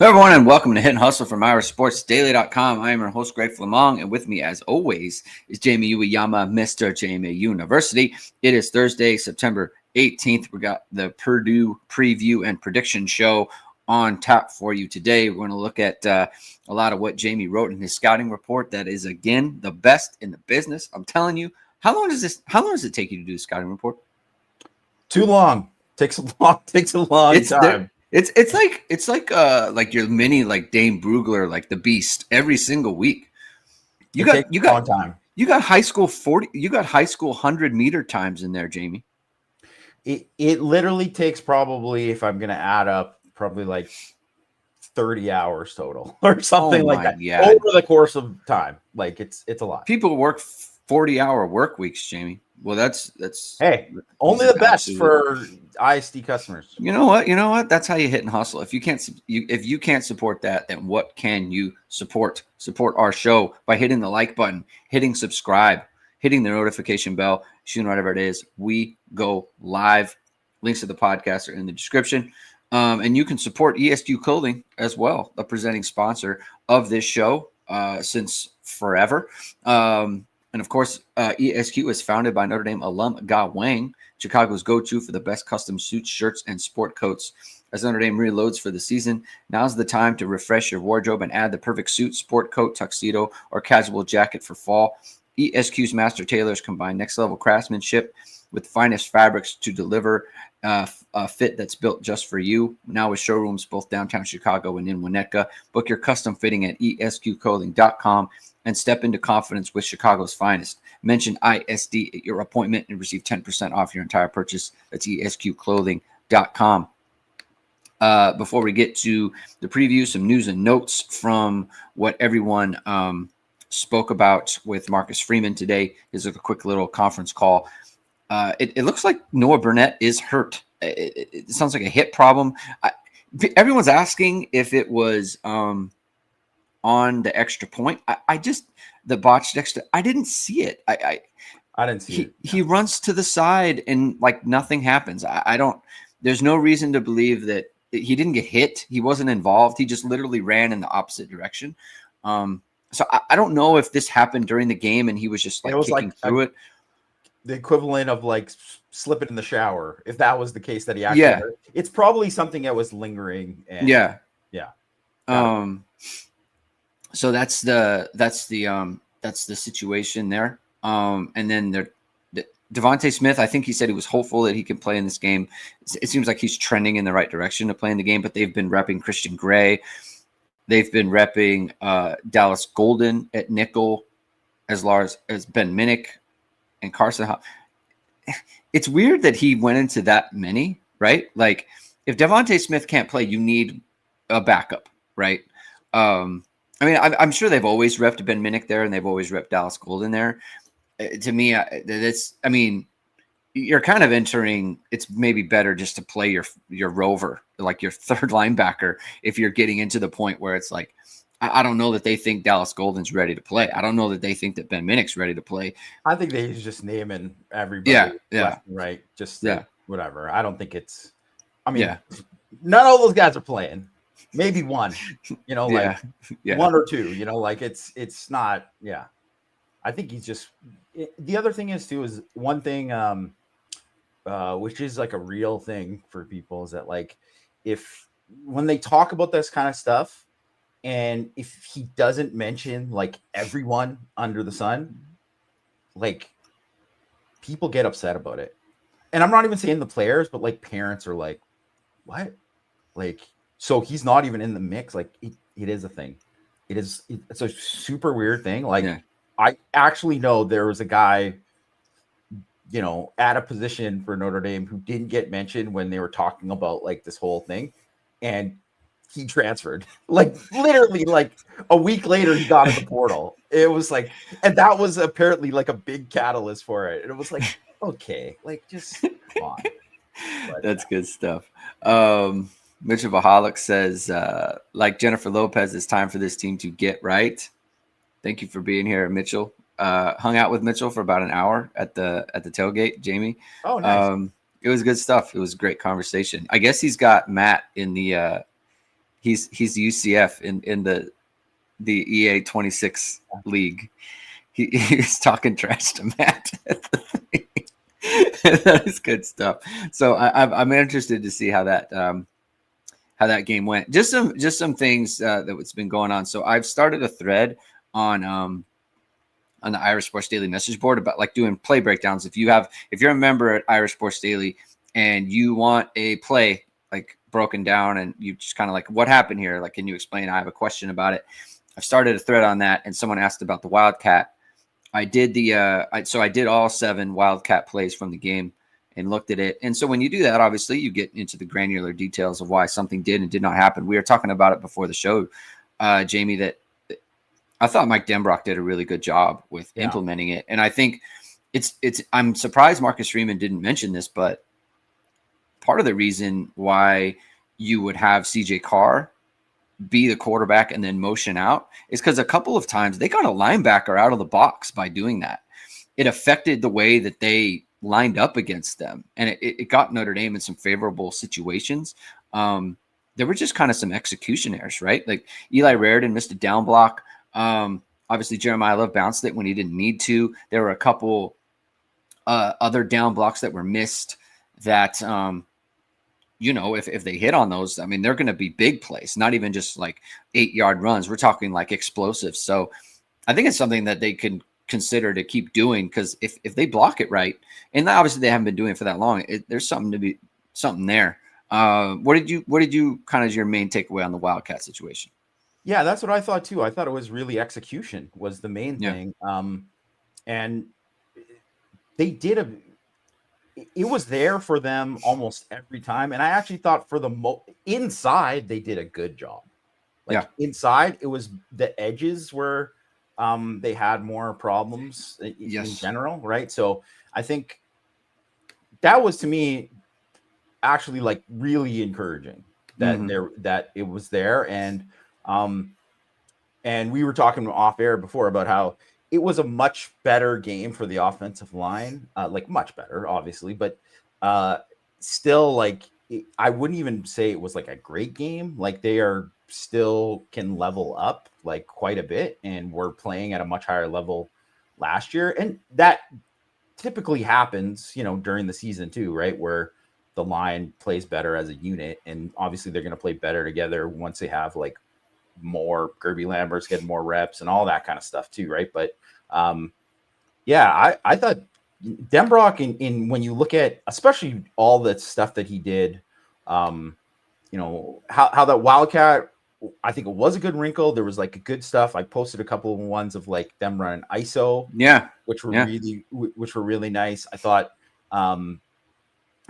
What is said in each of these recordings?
Hello, everyone, and welcome to Hit and Hustle from IRSportsDaily.com. I am your host, Greg Flammang, and with me, as always, is Jamie Uyeyama, Mr. JMA University. It is Thursday, September 18th. We got the Purdue preview and prediction show on tap for you today. We're going to look at a lot of what Jamie wrote in his scouting report. That is, again, the best in the business. I'm telling you. How long does it take you to do a scouting report? Too long. Takes a long time. It's like your mini like Dane Brugler, like the Beast, every single week. You got high school 100-meter times in there, Jamie. It literally takes probably, if I'm gonna add up, probably like 30 hours total or something like that over the course of time. Like it's a lot. People work 40-hour work weeks, Jamie. Well, that's hey, only the best for ISD customers. You know what? That's how you hit and hustle. If you can't support that, then what can you support? Support our show by hitting the like button, hitting subscribe, hitting the notification bell, shooting whatever it is. We go live. Links to the podcast are in the description. And you can support ESQ Clothing as well, the presenting sponsor of this show since forever. And of course, ESQ is founded by Notre Dame alum Ge Wang, Chicago's go-to for the best custom suits, shirts, and sport coats. As Notre Dame reloads for the season, now's the time to refresh your wardrobe and add the perfect suit, sport coat, tuxedo, or casual jacket for fall. ESQ's master tailors combine next-level craftsmanship with finest fabrics to deliver a fit that's built just for you. Now with showrooms both downtown Chicago and in Winnetka. Book your custom fitting at esqclothing.com and step into confidence with Chicago's finest. Mention ISD at your appointment and receive 10% off your entire purchase. That's esqclothing.com. Before we get to the preview, some news and notes from what everyone spoke about with Marcus Freeman today. Is a quick little conference call. It looks like Noah Burnett is hurt. It sounds like a hip problem. Everyone's asking if it was on the extra point. The botched extra. I didn't see it. I didn't see it. He runs to the side and like nothing happens. I don't. There's no reason to believe that he didn't get hit. He wasn't involved. He just literally ran in the opposite direction. So I don't know if this happened during the game and he was just like kicking through it. The equivalent of like slipping in the shower, if that was the case that he actually hurt. It's probably something that was lingering. And, yeah. So that's the situation there. And then Devontae Smith, I think he said he was hopeful that he can play in this game. It seems like he's trending in the right direction to play in the game, but they've been repping Christian Gray. They've been repping Dallas Golden at nickel as Ben Minnick and Carson. It's weird that he went into that many, right? Like if Devontae Smith can't play, you need a backup, right? I mean, I'm sure they've always repped Ben Minnick there, and they've always repped Dallas Golden there. To me, you're kind of entering. It's maybe better just to play your rover, like your third linebacker, if you're getting into the point where it's like, I don't know that they think Dallas Golden's ready to play. I don't know that they think that Ben Minnick's ready to play. I think they're just naming everybody left and right. Just whatever. I don't think it's. I mean, not all those guys are playing. Maybe one, one or two, like it's not. Yeah, I think he's just. The other thing is one thing, which is like a real thing for people is that like when they talk about this kind of stuff, and if he doesn't mention like everyone under the sun, like people get upset about it. And I'm not even saying the players, but like parents are like, what? Like, so he's not even in the mix. Like it is a thing. It's a super weird thing. Like I actually know there was a guy, at a position for Notre Dame who didn't get mentioned when they were talking about like this whole thing. And he transferred like literally like a week later, he got in the portal. It was like, and that was apparently like a big catalyst for it. And it was like, okay, like just come on. But, that's good stuff. Mitchell Vahalik says, like Jennifer Lopez, it's time for this team to get right. Thank you for being here, Mitchell. Hung out with Mitchell for about an hour at the tailgate, Jamie. Oh, nice. It was good stuff. It was a great conversation. I guess he's got Matt in the He's UCF in the EA 26 league. He was talking trash to Matt. That is good stuff. So I'm interested to see how that game went. Just some things that's been going on. So I've started a thread on the Irish Sports Daily message board about like doing play breakdowns. If you're a member at Irish Sports Daily and you want a play like broken down and you just kind of like, what happened here? Like, can you explain? I have a question about it. I've started a thread on that, and someone asked about the wildcat. I did I did all 7 wildcat plays from the game and looked at it. And so when you do that, obviously you get into the granular details of why something did and did not happen. We were talking about it before the show, Jamie, that I thought Mike Denbrock did a really good job with implementing it. And I think I'm surprised Marcus Freeman didn't mention this, but part of the reason why you would have CJ Carr be the quarterback and then motion out is because a couple of times they got a linebacker out of the box by doing that. It affected the way that they lined up against them, and it got Notre Dame in some favorable situations. There were just kind of some execution errors, right? Like Eli Raridan missed a down block. Obviously Jeremiyah Love bounced it when he didn't need to. There were a couple other down blocks that were missed that if they hit on those, I mean, they're going to be big plays, not even just like 8-yard runs. We're talking like explosive. So I think it's something that they can consider to keep doing, because if they block it right, and obviously they haven't been doing it for that long, there's something there. What did you kind of your main takeaway on the Wildcat situation? Yeah, that's what I thought too. I thought it was really execution was the main thing. And they did it was there for them almost every time. And I actually thought for the inside, they did a good job. Inside, it was the edges where they had more problems in general, right? So I think that was, to me, actually like really encouraging that that it was there. And we were talking off air before about how it was a much better game for the offensive line, like much better, obviously, but still, like, I wouldn't even say it was like a great game. Like, they are still can level up like quite a bit, and we're playing at a much higher level last year. And that typically happens, during the season too, right? Where the line plays better as a unit, and obviously they're going to play better together once they have like more Kirby Lambert's getting more reps and all that kind of stuff too, right? But I thought Denbrock, in when you look at especially all the stuff that he did, how that Wildcat, I think it was a good wrinkle. There was like a good stuff. I posted a couple of ones of like them running ISO, which were really nice. I thought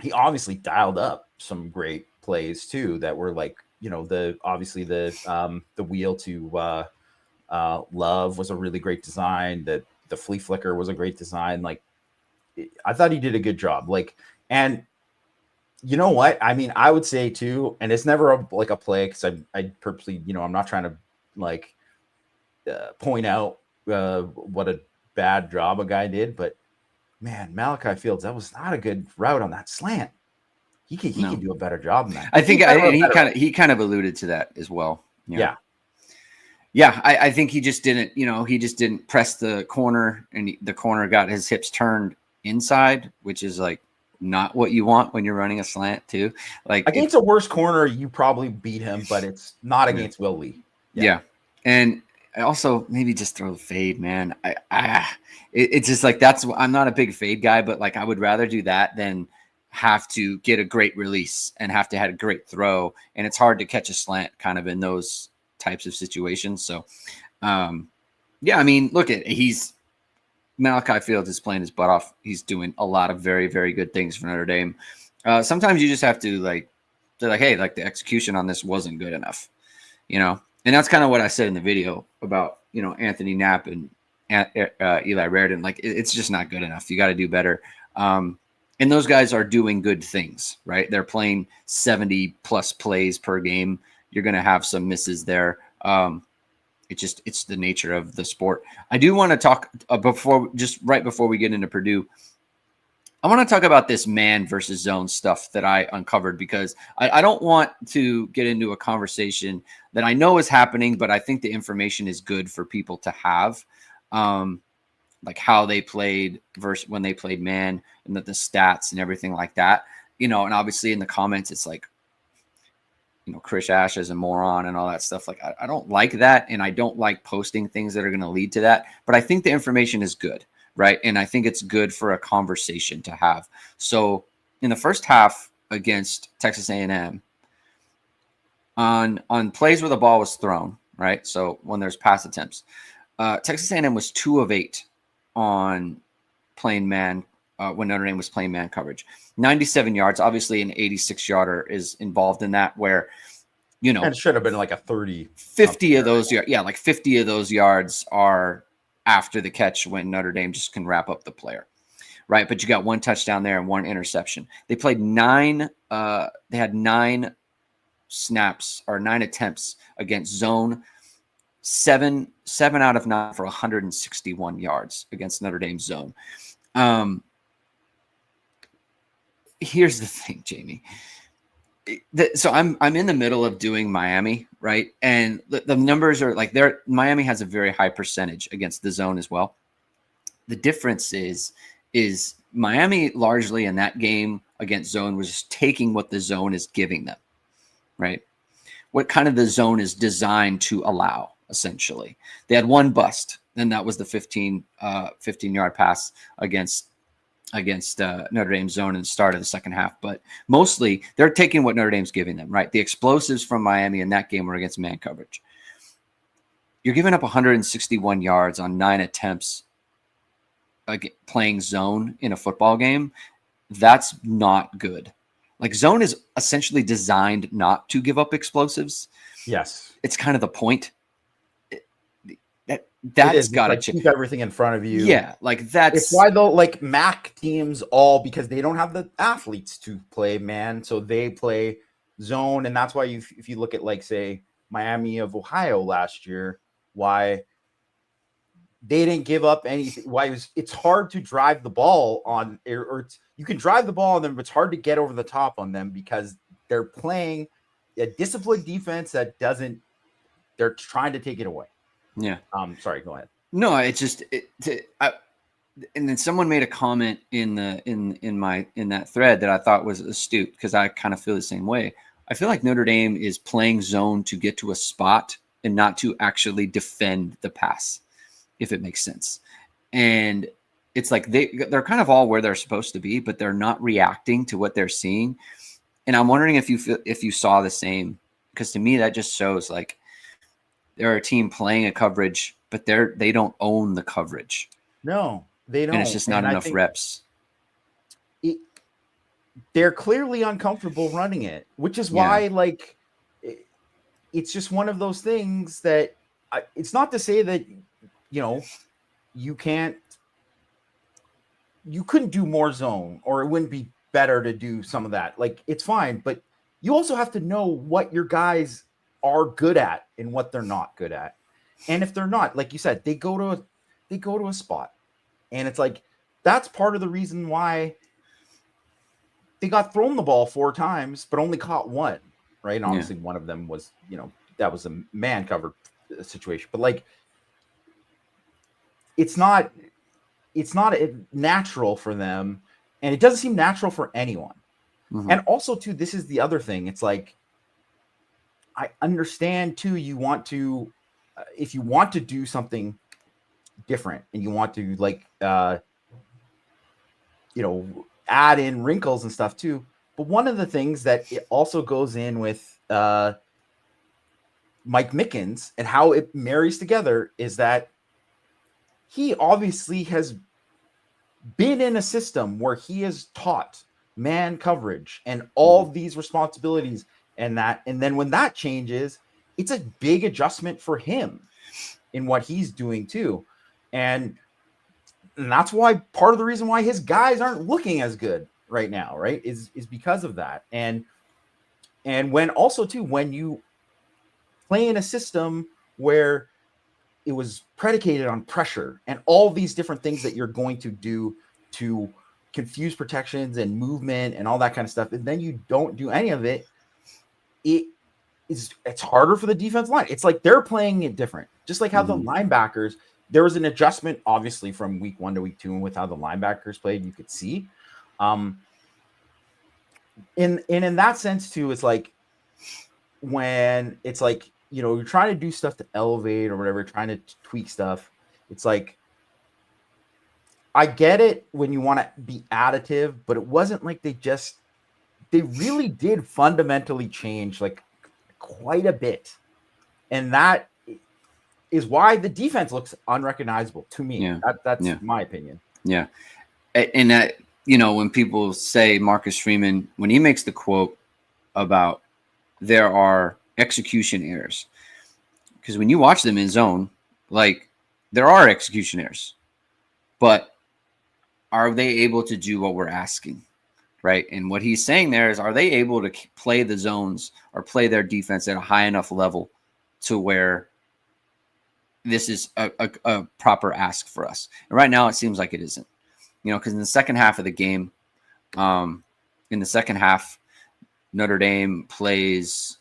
he obviously dialed up some great plays too that were like, the wheel to Love was a really great design. That the flea flicker was a great design. Like, I thought he did a good job. Like, and you know what? I mean, I would say too, and it's never a play, because I purposely, I'm not trying to like point out what a bad job a guy did, but man, Malachi Fields, that was not a good route on that slant. He can do a better job than that. I think he kind of alluded to that as well. Yeah. I think he just didn't, he just didn't press the corner, and the corner got his hips turned inside, which is like not what you want when you're running a slant too. Like, against a worse corner, you probably beat him, but it's not against Will Lee. Yeah. And also maybe just throw the fade, man. It's just like, I'm not a big fade guy, but like I would rather do that than have to get a great release and have to have a great throw. And it's hard to catch a slant kind of in those types of situations. So, I mean, look at Malachi Fields is playing his butt off. He's doing a lot of very, very good things for Notre Dame. Sometimes you just have to they're like, hey, like the execution on this wasn't good enough, and that's kind of what I said in the video about, Anthony Knapp and Eli Raridan. Like, it's just not good enough. You got to do better. And those guys are doing good things, right? They're playing 70 plus plays per game. You're going to have some misses there. It's the nature of the sport. I do want to talk right before we get into Purdue. I want to talk about this man versus zone stuff that I uncovered, because I don't want to get into a conversation that I know is happening, but I think the information is good for people to have, like how they played versus when they played man, and the stats and everything like that, and obviously in the comments, it's like, Chris Ash is a moron and all that stuff. Like, I don't like that. And I don't like posting things that are going to lead to that, but I think the information is good. Right. And I think it's good for a conversation to have. So in the first half against Texas A&M, on plays where the ball was thrown, right? So when there's pass attempts, Texas A&M was 2 of 8 on playing man when Notre Dame was playing man coverage. 97 yards, obviously an 86-yarder is involved in that, where, and it should have been like a 50 of those yards. Yeah, like 50 of those yards are after the catch when Notre Dame just can wrap up the player, right? But you got 1 touchdown there and 1 interception. They played 9. They had 9 snaps or 9 attempts against zone. 7 out of 9 for 161 yards against Notre Dame zone. Here's the thing, Jamie. So I'm in the middle of doing Miami, right? And the numbers are like, Miami has a very high percentage against the zone as well. The difference is Miami largely in that game against zone was just taking what the zone is giving them, right? What kind of the zone is designed to allow, essentially. They had 1 bust, and that was the 15-yard pass against Notre Dame's zone in the start of the second half. But mostly they're taking what Notre Dame's giving them, right? The explosives from Miami in that game were against man coverage. You're giving up 161 yards on 9 attempts playing zone in a football game. That's not good. Like, zone is essentially designed not to give up explosives. Yes. It's kind of the point. That's got to keep everything in front of you. Yeah, like that's. It's why though, like MAC teams because they don't have the athletes to play man, so they play zone, and that's why if you look at like say Miami of Ohio last year, why they didn't give up anything. Why it's hard to drive the ball on, or you can drive the ball on them, but it's hard to get over the top on them because they're playing a disciplined defense that doesn't. They're trying to take it away. Yeah. Sorry, go ahead. No, it's just and then someone made a comment in that thread that I thought was astute, because I kind of feel the same way. I feel like Notre Dame is playing zone to get to a spot and not to actually defend the pass, if it makes sense. And it's like they're kind of all where they're supposed to be, but they're not reacting to what they're seeing. And I'm wondering if you saw the same, because to me that just shows like they're a team playing a coverage, but they don't own the coverage. No, they don't. And it's just not enough reps. They're clearly uncomfortable running it, which is why, like, it's just one of those things that it's not to say that, you couldn't do more zone, or it wouldn't be better to do some of that. Like, it's fine, but you also have to know what your guys are good at and what they're not good at. And if they're not, like you said, they go to a spot, and it's like, that's part of the reason why they got thrown the ball 4 times, but only caught 1, right? And obviously one of them was, that was a man covered situation, but like, it's not natural for them, and it doesn't seem natural for anyone. Mm-hmm. And also too, this is the other thing. It's like, I understand too, you want to, if you want to do something different and you want to like, add in wrinkles and stuff too. But one of the things that it also goes in with Mike Mickens and how it marries together is that he obviously has been in a system where he has taught man coverage and all these responsibilities and then when that changes, it's a big adjustment for him in what he's doing too. And that's why part of the reason why his guys aren't looking as good right now, right, is because of that. And when also too, when you play in a system where it was predicated on pressure and all these different things that you're going to do to confused protections and movement and all that kind of stuff, and then you don't do any of it, it's harder for the defense line. It's like they're playing it different. Just like how the linebackers, there was an adjustment, obviously, from week 1 to week 2, and with how the linebackers played, you could see. In that sense too, it's like when it's like, you know, you're trying to do stuff to elevate or whatever, trying to tweak stuff. It's like, I get it when you want to be additive, but it wasn't like they really did fundamentally change like quite a bit. And that is why the defense looks unrecognizable to me. Yeah. That's my opinion. Yeah. And that, you know, when people say Marcus Freeman, when he makes the quote about there are execution errors, because when you watch them in zone, like there are execution errors, but are they able to do what we're asking? Right. And what he's saying there is, are they able to play the zones or play their defense at a high enough level to where this is a proper ask for us? And right now it seems like it isn't, you know, because in the second half of the game, Notre Dame plays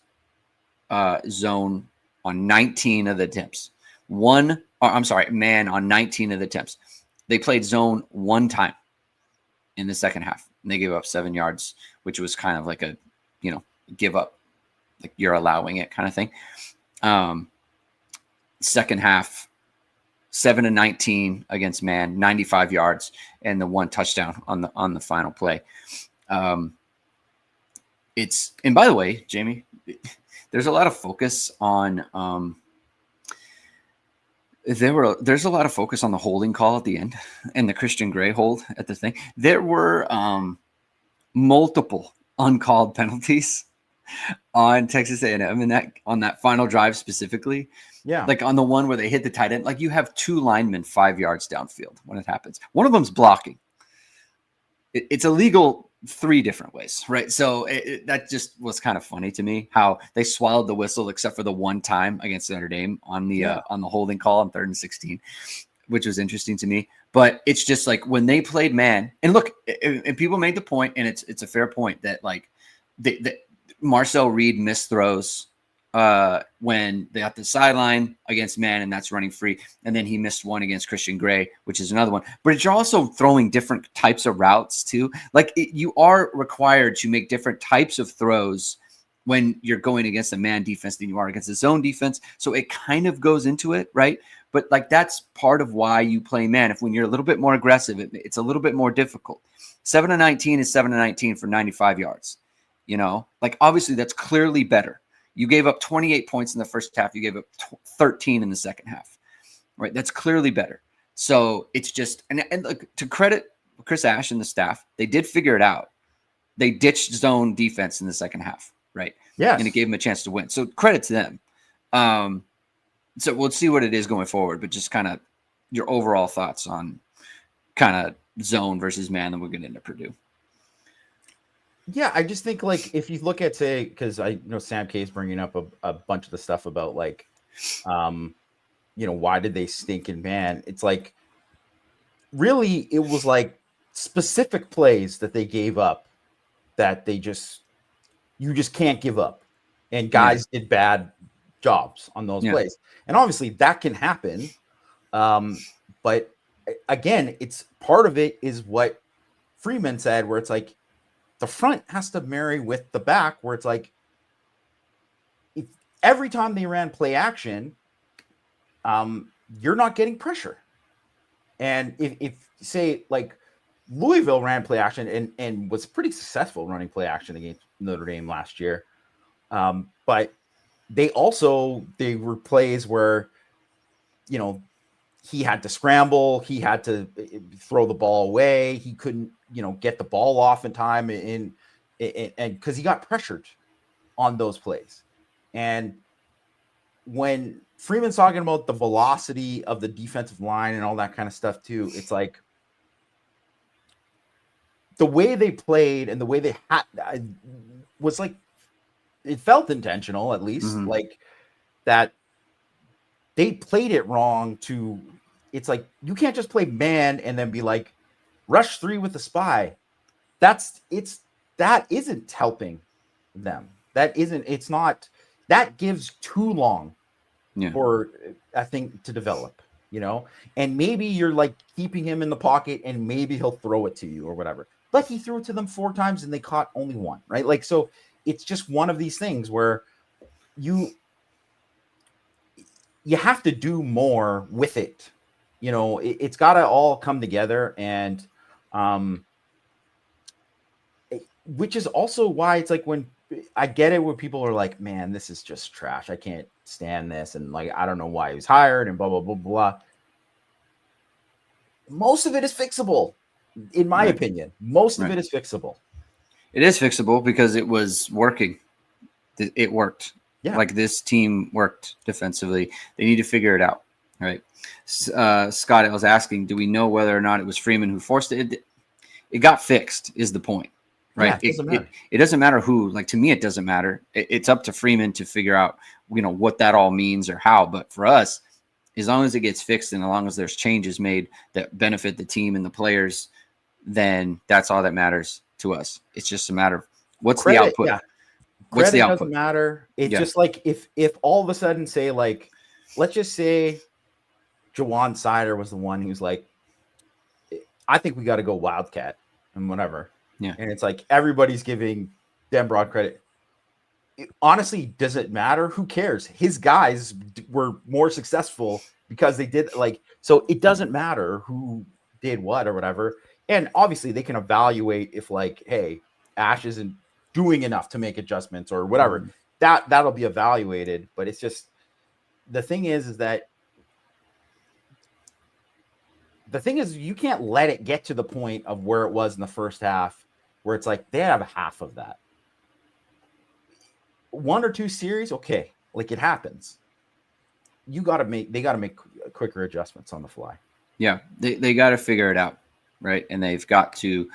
zone on 19 of the attempts. Man on 19 of the attempts. They played zone one time in the second half. And they gave up 7 yards, which was kind of like a, you know, give up, like you're allowing it kind of thing. Second half, 7-19 against man, 95 yards, and the 1 touchdown on the final play. And by the way, Jamie, there's a lot of focus on there's a lot of focus on the holding call at the end and the Christian Gray hold at the thing. There were multiple uncalled penalties on Texas A&M and on that final drive specifically. Yeah. Like on the one where they hit the tight end, like you have 2 linemen 5 yards downfield when it happens. One of them's blocking. It's illegal 3 different ways, right? So that just was kind of funny to me how they swallowed the whistle except for the one time against Notre Dame on the holding call on 3rd and 16, which was interesting to me. But it's just like when they played man, and look, and people made the point, and it's a fair point that like Marcel Reed missed throws when they got the sideline against man, and that's running free. And then he missed one against Christian Gray, which is another one. But you're also throwing different types of routes too. Like you are required to make different types of throws when you're going against a man defense than you are against a zone defense. So it kind of goes into it, right? But like that's part of why you play man. If when you're a little bit more aggressive, it's a little bit more difficult. 7-19 is 7-19 for 95 yards. You know, like obviously that's clearly better. You gave up 28 points in the first half. You gave up 13 in the second half, right? That's clearly better. So it's just, and look, to credit Chris Ash and the staff, they did figure it out. They ditched zone defense in the second half, right? Yeah. And it gave them a chance to win. So credit to them. So we'll see what it is going forward, but just kind of your overall thoughts on kind of zone versus man, then we'll get into Purdue. Yeah, I just think like if you look at, say, because I know Sam K is bringing up a bunch of the stuff about like, you know, why did they stink in man? It's like really it was like specific plays that they gave up that you just can't give up, and guys did bad jobs on those plays, and obviously that can happen. But again, it's part of it is what Freeman said, where it's like, the front has to marry with the back, where it's like if every time they ran play action, you're not getting pressure. And if say like Louisville ran play action and was pretty successful running play action against Notre Dame last year, but they were plays where, you know, he had to scramble, he had to throw the ball away, he couldn't, you know, get the ball off in time, and because he got pressured on those plays. And when Freeman's talking about the velocity of the defensive line and all that kind of stuff too, it's like the way they played and the way they had was like, it felt intentional, at least, like that they played it wrong. It's like you can't just play man and then be like, rush 3 with the spy. That isn't helping them. That gives too long for, I think, to develop, and maybe you're like keeping him in the pocket and maybe he'll throw it to you or whatever, but he threw it to them 4 times and they caught only 1, right? Like, so it's just one of these things where you have to do more with it. It's got to all come together, and which is also why it's like, when I get it, where people are like, man, this is just trash, I can't stand this, and like, I don't know why he was hired, and blah blah blah blah. Most of it is fixable, in my opinion. Most of it is fixable. It is fixable because it was working. It worked. Yeah. Like, this team worked defensively. They need to figure it out, right? Scott was asking, do we know whether or not it was Freeman who forced it? It got fixed is the point, right? Yeah, it doesn't matter who. Like, to me, it doesn't matter. It's up to Freeman to figure out, what that all means or how. But for us, as long as it gets fixed and as long as there's changes made that benefit the team and the players, then that's all that matters to us. It's just a matter of what's the output. Yeah. What's the output? Doesn't matter. It's just like, if all of a sudden, say, like, let's just say Jawan Sider was the one who's like, I think we got to go wildcat and whatever. Yeah. And it's like, everybody's giving Dan Broad credit. Honestly, does it matter? Who cares? His guys were more successful because they did, like, so it doesn't matter who did what or whatever. And obviously they can evaluate if, like, hey, Ash isn't doing enough to make adjustments or whatever. That'll be evaluated. But it's just, the thing is that you can't let it get to the point of where it was in the first half, where it's like they have half of that. 1 or 2 series, okay, like, it happens. They got to make quicker adjustments on the fly. Yeah, they got to figure it out, right? And they've got to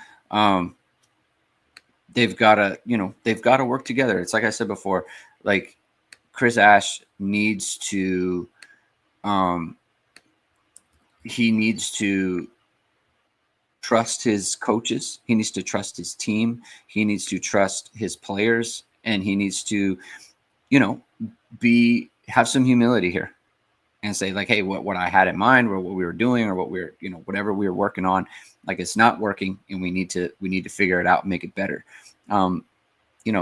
work together. It's like I said before, like, Chris Ash needs to he needs to trust his coaches. He needs to trust his team. He needs to trust his players, and he needs to, have some humility here and say, like, hey, what I had in mind, or what we were doing, or what we're, whatever we were working on, like, it's not working, and we need to figure it out and make it better.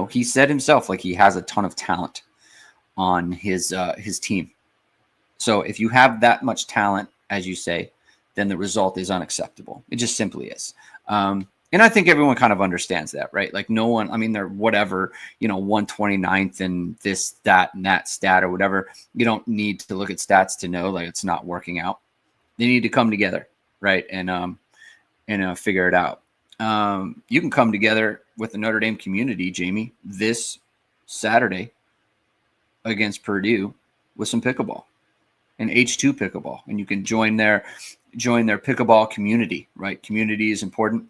He said himself, like, he has a ton of talent on his team. So if you have that much talent, as you say, then the result is unacceptable. It just simply is. And I think everyone kind of understands that, right? Like, no one, I mean, they're whatever, 129th and this, that, and that stat or whatever. You don't need to look at stats to know, like, it's not working out. They need to come together, right? And figure it out. You can come together with the Notre Dame community, Jamie, this Saturday against Purdue with some pickleball and H2 pickleball. And you can join their pickleball community, right? Community is important.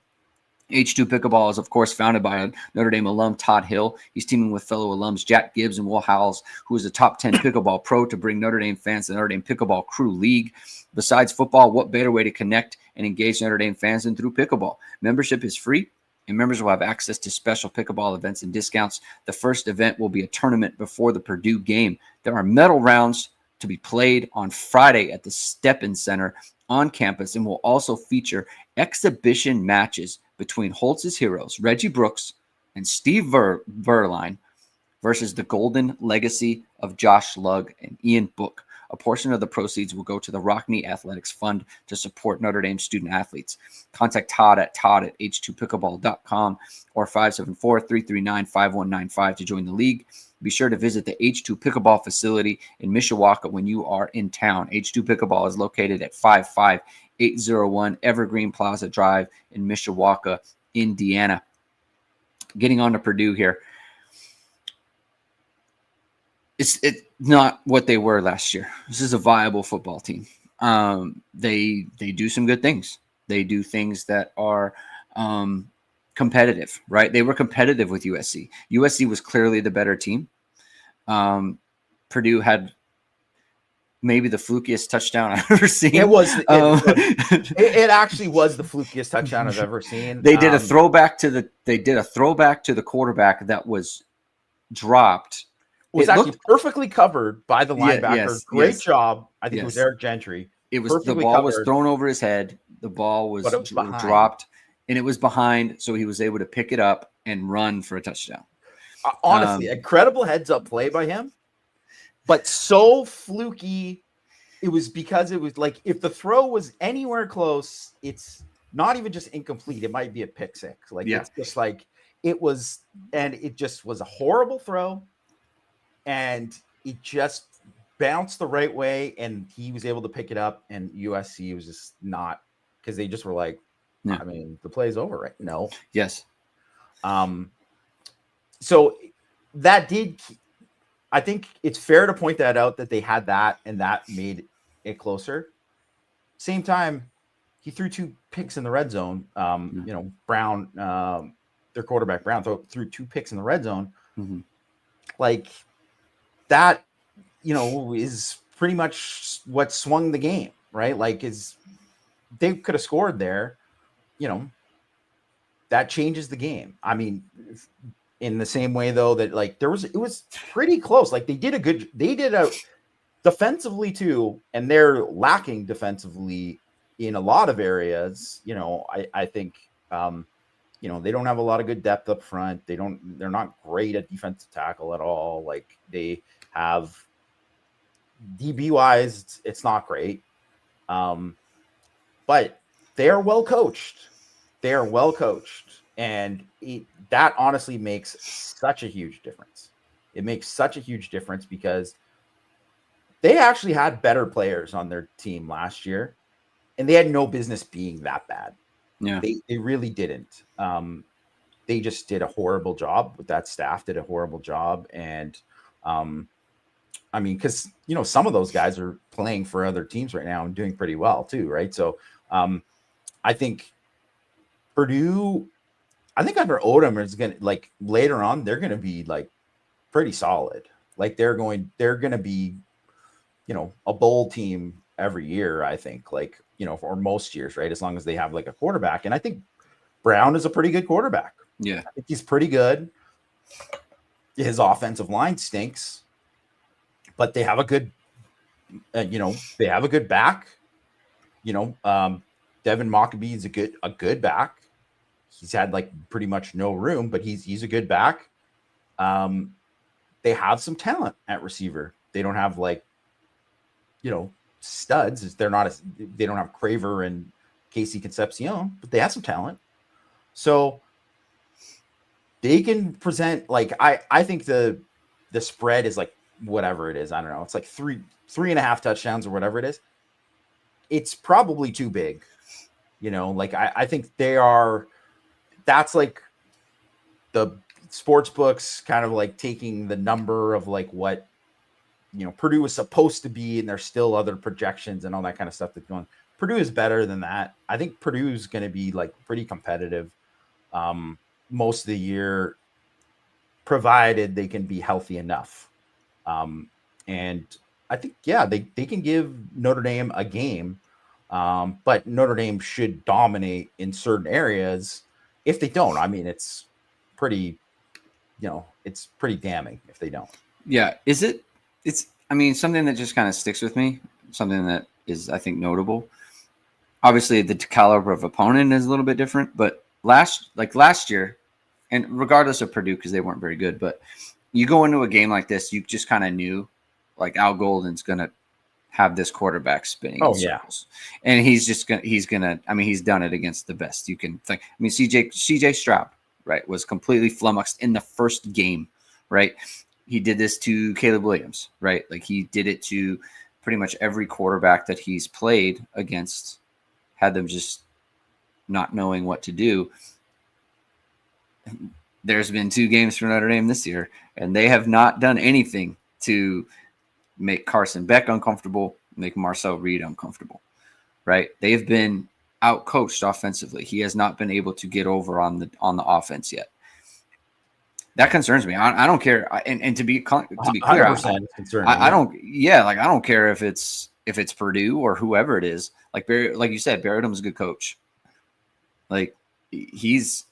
H2 Pickleball is, of course, founded by a Notre Dame alum, Todd Hill. He's teaming with fellow alums Jack Gibbs and Will Howells, who is a top 10 pickleball pro, to bring Notre Dame fans to the Notre Dame Pickleball Crew League. Besides football, what better way to connect and engage Notre Dame fans than through pickleball? Membership is free, and members will have access to special pickleball events and discounts. The first event will be a tournament before the Purdue game. There are medal rounds to be played on Friday at the Steppen Center on campus, and will also feature exhibition matches between Holtz's heroes, Reggie Brooks and Steve Verline, versus the Golden Legacy of Josh Lugg and Ian Book. A portion of the proceeds will go to the Rockney Athletics Fund to support Notre Dame student athletes. Contact Todd at h2pickleball.com or 574-339-5195 to join the league. Be sure to visit the H2 Pickleball facility in Mishawaka when you are in town. H2 Pickleball is located at 55801 Evergreen Plaza Drive in Mishawaka, Indiana. Getting on to Purdue here. It's not what they were last year. This is a viable football team. They do some good things. They do things that are competitive, right? They were competitive with USC. USC was clearly the better team. Purdue had maybe the flukiest touchdown I've ever seen. It actually was the flukiest touchdown I've ever seen. They did a throwback to the quarterback that was dropped. It was actually perfectly covered by the linebacker. Great job. I think it was Eric Gentry. The ball was thrown over his head. The ball was dropped, and it was behind, so he was able to pick it up and run for a touchdown. Honestly, incredible heads-up play by him, but so fluky. It was because it was like if the throw was anywhere close, it's not even just incomplete. It might be a pick six. It's just like it was, and it just was a horrible throw, and it just bounced the right way, and he was able to pick it up, and USC was just not, because they just were like, I mean, the play's over, right? No. Yes. So that did, I think it's fair to point that out, that they had that, and that made it closer. Same time, he threw 2 picks in the red zone. Brown, their quarterback Brown, threw 2 picks in the red zone. Mm-hmm. Like that, is pretty much what swung the game, right? Like they could have scored there, that changes the game. I mean, in the same way though, that like it was pretty close. Like they did a defensively too, and they're lacking defensively in a lot of areas. I think, they don't have a lot of good depth up front. They're not great at defensive tackle at all. Like they have DB wise, it's not great. But they are well coached. And that honestly makes such a huge difference. It makes such a huge difference because they actually had better players on their team last year, and they had no business being that bad. Yeah, they really didn't. They just did a horrible job with that staff. Did a horrible job, and I mean, because some of those guys are playing for other teams right now and doing pretty well too, right? So I think Purdue, under Odom is gonna, like, later on they're gonna be like pretty solid. Like they're gonna be, a bowl team every year, I think, like, for most years, right? As long as they have like a quarterback. And I think Brown is a pretty good quarterback. Yeah. I think he's pretty good. His offensive line stinks, but they have a good, they have a good back. Devin Mockabee is a good back. He's had like pretty much no room, but he's a good back. They have some talent at receiver. They don't have like, studs. They don't have Craver and Casey Concepcion, but they have some talent. So they can present, like, I think the spread is like whatever it is. I don't know. It's like 3.5 touchdowns or whatever it is. It's probably too big. Like I think that's like the sports books kind of like taking the number of like what, Purdue was supposed to be, and there's still other projections and all that kind of stuff that's going. Purdue is better than that. I think Purdue is going to be like pretty competitive most of the year, provided they can be healthy enough. And I think, they can give Notre Dame a game, but Notre Dame should dominate in certain areas. If they don't, I mean, it's pretty damning if they don't. Yeah. I mean, something that just kind of sticks with me, something that is, I think, notable. Obviously, the caliber of opponent is a little bit different, but last year, and regardless of Purdue, because they weren't very good, but you go into a game like this, you just kind of knew, like, Al Golden's going to have this quarterback spinning in circles. And he's done it against the best you can think. I mean, CJ Stroud, right, was completely flummoxed in the first game, right? He did this to Caleb Williams, right? Like he did it to pretty much every quarterback that he's played against, had them just not knowing what to do. There's been 2 games for Notre Dame this year, and they have not done anything to make Carson Beck uncomfortable, make Marcel Reed uncomfortable, right? They've been outcoached offensively. He has not been able to get over on the offense yet. That concerns me. I don't care. And to be clear, I don't. Yeah, like I don't care if it's Purdue or whoever it is. Like like you said, Barry Odom's a good coach. Like he's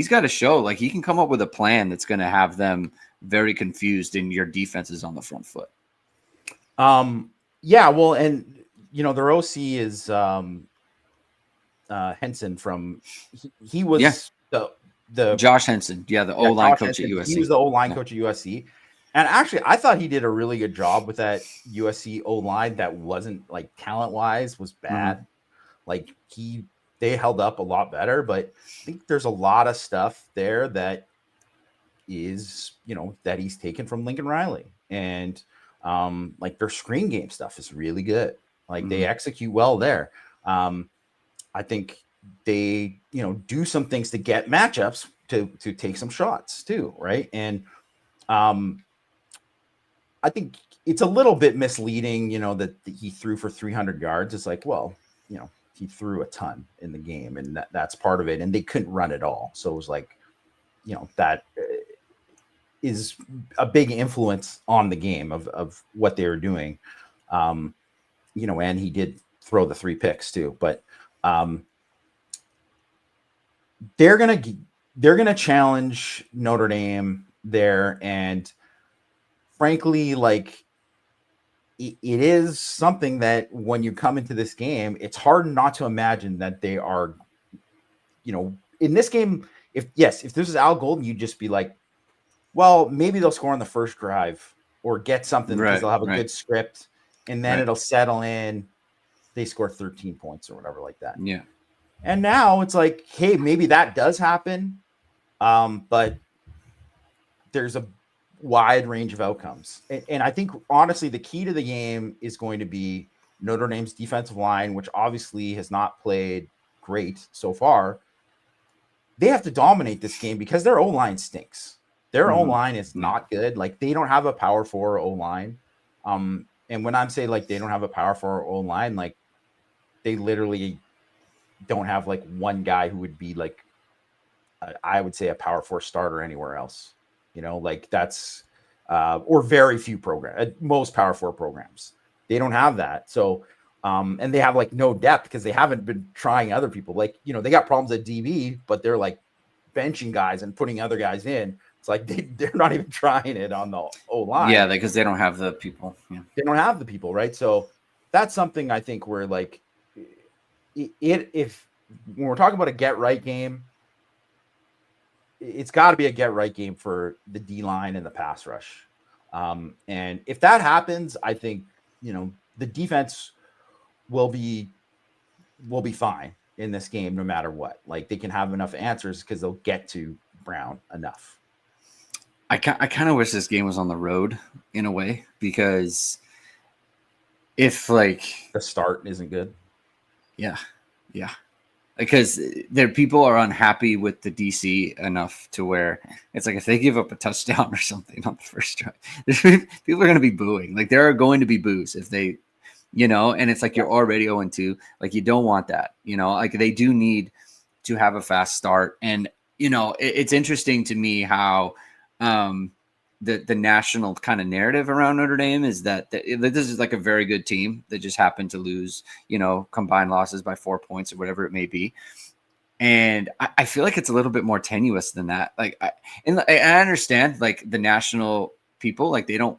got to show like he can come up with a plan that's going to have them very confused, and your defense is on the front foot. Yeah. Well, and their OC is Henson from. He was the Josh Henson, the O-line coach at USC. He was the O-line coach at USC. And actually, I thought he did a really good job with that USC O-line that wasn't like talent-wise was bad. Like they held up a lot better, but I think there's a lot of stuff there that is, that he's taken from Lincoln Riley. And like their screen game stuff is really good. Like they execute well there. I think they, do some things to get matchups to take some shots too, right? And I think it's a little bit misleading, that he threw for 300 yards. It's like, well, he threw a ton in the game, and that's part of it. And they couldn't run it all, so it was like, that is a big influence on the game of what they were doing. And he did throw the 3 picks too, but they're gonna challenge Notre Dame there, and frankly, like it is something that when you come into this game, it's hard not to imagine that they are, in this game. If this is Al Golden, you'd just be like, well, maybe they'll score on the first drive or get something because they'll have a good script, and then it'll settle in. They score 13 points or whatever like that. Yeah. And now it's like, hey, maybe that does happen. But there's a wide range of outcomes. And I think, honestly, the key to the game is going to be Notre Dame's defensive line, which obviously has not played great so far. They have to dominate this game because their O-line stinks. Their O-line is not good. Like, they don't have a power 4 O-line. And when I'm saying, like, they don't have a power 4 O-line, like, they literally don't have, like, one guy who would be, like, I would say a power 4 starter anywhere else. Like that's or very few programs, most power 4 programs. They don't have that. So, and they have like no depth because they haven't been trying other people. Like, they got problems at DB, but they're like benching guys and putting other guys in. It's like they're not even trying it on the O-line. Yeah, because they don't have the people. Yeah. They don't have the people, right? So that's something I think where like if when we're talking about a get right game, it's got to be a get right game for the D line and the pass rush. And if that happens, I think, the defense will be fine in this game, no matter what. Like they can have enough answers because they'll get to Brown enough. I kind of wish this game was on the road in a way, because if like the start isn't good. Yeah. Because people are unhappy with the DC enough to where it's like if they give up a touchdown or something on the first drive, people are going to be booing. Like there are going to be boos if they, and it's like you're already 0-2. Like you don't want that. Like they do need to have a fast start. And it's interesting to me how the national kind of narrative around Notre Dame is that this is like a very good team that just happened to lose, combined losses by 4 points or whatever it may be. And I feel like it's a little bit more tenuous than that. Like, I understand like the national people, like they don't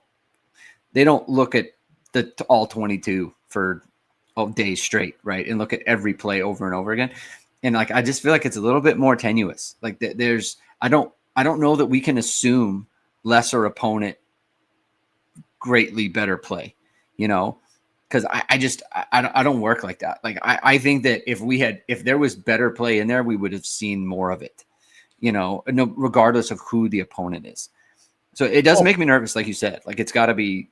look at the all 22 for days straight. Right. And look at every play over and over again. And like, I just feel like it's a little bit more tenuous. Like I don't know that we can assume lesser opponent, greatly better play, because I don't work like that. Like I think that if there was better play in there, we would have seen more of it, regardless of who the opponent is. So it does make me nervous, like you said. Like it's got to be.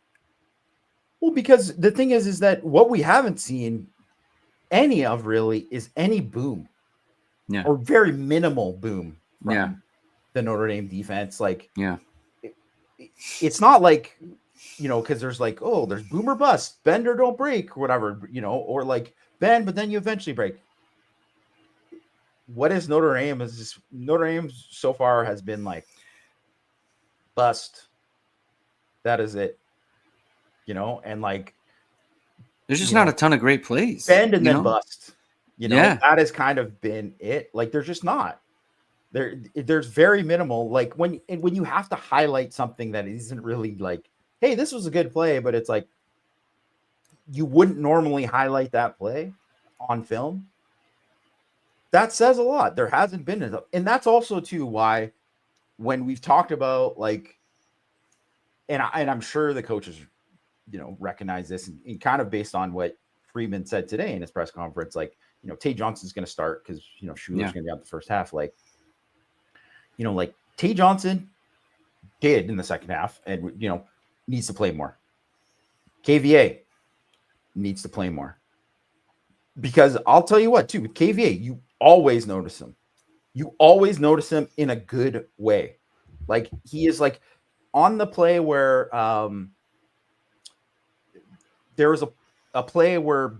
Well, because the thing is that what we haven't seen any of really is any boom, or very minimal boom from the Notre Dame defense. Like it's not like, because there's like, there's boom or bust, bend or don't break, or whatever, or like bend, but then you eventually break. What is Notre Dame? Notre Dame so far has been like bust. That is it. And like there's just not a ton of great plays. Bend and then bust. Yeah. That has kind of been it. Like there's just not. There's very minimal. Like when you have to highlight something that isn't really like, hey, this was a good play, but it's like you wouldn't normally highlight that play on film. That says a lot. There hasn't been enough. And that's also too why when we've talked about like, and I'm sure the coaches, recognize this and kind of based on what Freeman said today in his press conference, like, Tay Johnson's going to start because, Schuler's going to be out the first half. Like, like Tay Johnson did in the second half and, needs to play more. KVA needs to play more. Because I'll tell you what, too, with KVA, you always notice him. You always notice him in a good way. Like, he is like on the play where there was a play where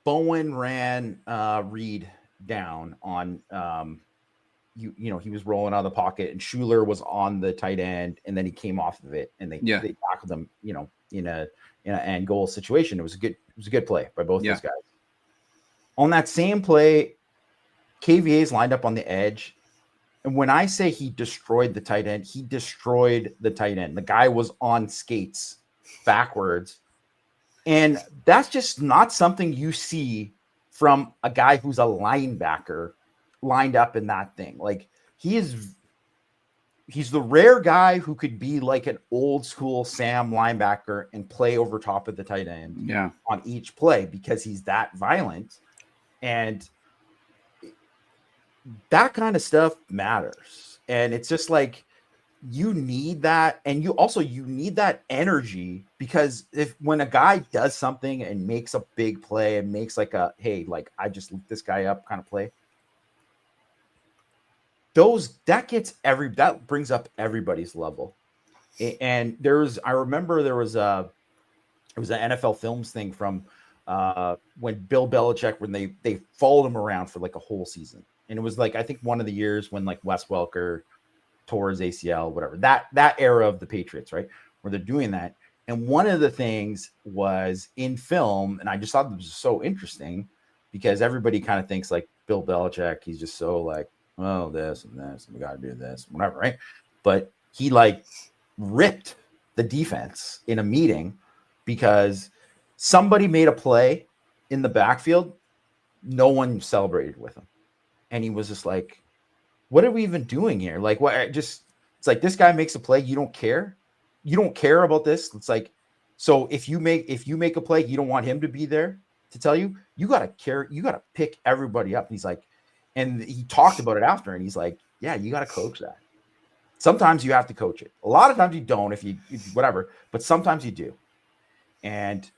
Bowen ran Reed down on he was rolling out of the pocket and Schuler was on the tight end and then he came off of it and they tackled him, in an end goal situation. It was a good play by both those guys. On that same play, KVA's lined up on the edge. And when I say he destroyed the tight end, he destroyed the tight end. The guy was on skates backwards. And that's just not something you see from a guy who's a linebacker lined up in that thing. Like he's the rare guy who could be like an old school Sam linebacker and play over top of the tight end on each play because he's that violent. And that kind of stuff matters. And it's just like, you need that. And you need that energy because when a guy does something and makes a big play and makes like a, hey, like I just lit this guy up kind of play, that brings up everybody's level. And I remember there was an NFL Films thing from when Bill Belichick, when they followed him around for like a whole season. And it was like, I think one of the years when like Wes Welker tore his ACL, whatever, that era of the Patriots, right? Where they're doing that. And one of the things was in film, and I just thought it was so interesting because everybody kind of thinks like Bill Belichick, he's just so like, oh, this and this, and we got to do this, whatever, right? But he like ripped the defense in a meeting because somebody made a play in the backfield. No one celebrated with him. And he was just like, what are we even doing here? Like, what? It's like this guy makes a play. You don't care. You don't care about this. It's like, so if you make a play, you don't want him to be there to tell you. You got to care. You got to pick everybody up. And he's like, and he talked about it after, and he's like, yeah, you got to coach that. Sometimes you have to coach it. A lot of times you don't, if whatever, but sometimes you do. And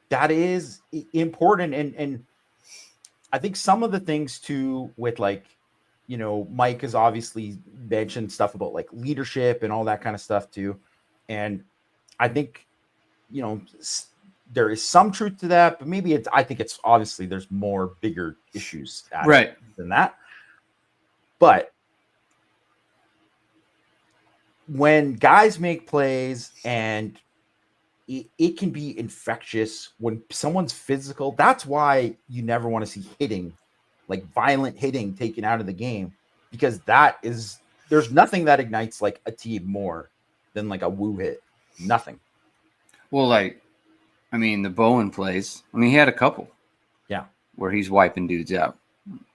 that is important. And I think some of the things too with like, Mike has obviously mentioned stuff about like leadership and all that kind of stuff too. And I think, there is some truth to that, but maybe I think it's obviously there's more bigger issues than that. But when guys make plays and it can be infectious when someone's physical, that's why you never want to see hitting, like violent hitting taken out of the game, because there's nothing that ignites like a team more than like a woo hit. Nothing. Well, like, I mean, the Bowen plays, he had a couple. Yeah. Where he's wiping dudes out.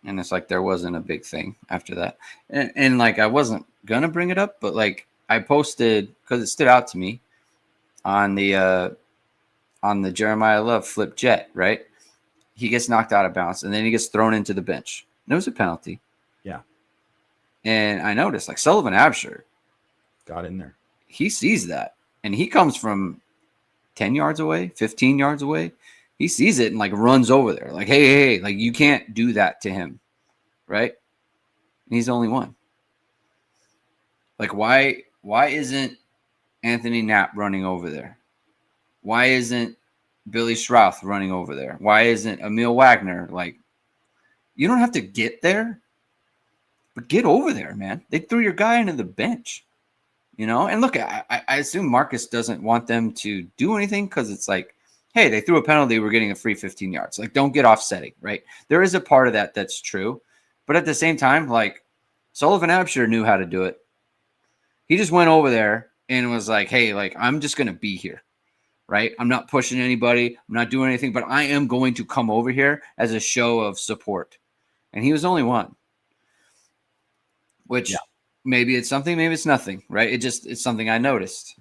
And it's like there wasn't a big thing after that. And like I wasn't going to bring it up, but like I posted, because it stood out to me, on the Jeremiyah Love flip jet, right? He gets knocked out of bounds, and then he gets thrown into the bench. And it was a penalty. Yeah. And I noticed, like, Sullivan Absher got in there. He sees that, and he comes from 10 yards away, 15 yards away. He sees it and, like, runs over there. Like, hey, like, you can't do that to him, right? And he's the only one. Like, why isn't Anthony Knapp running over there? Why isn't Billy Schrouth running over there? Why isn't Emil Wagner? Like, you don't have to get there, but get over there, man. They threw your guy into the bench. And look, I assume Marcus doesn't want them to do anything because it's like, hey, they threw a penalty, we're getting a free 15 yards. Like, don't get offsetting, right? There is a part of that that's true. But at the same time, like, Sullivan Absher knew how to do it. He just went over there and was like, hey, like, I'm just going to be here, right? I'm not pushing anybody. I'm not doing anything, but I am going to come over here as a show of support. And he was only one, which maybe it's something, maybe it's nothing, right? It's something I noticed,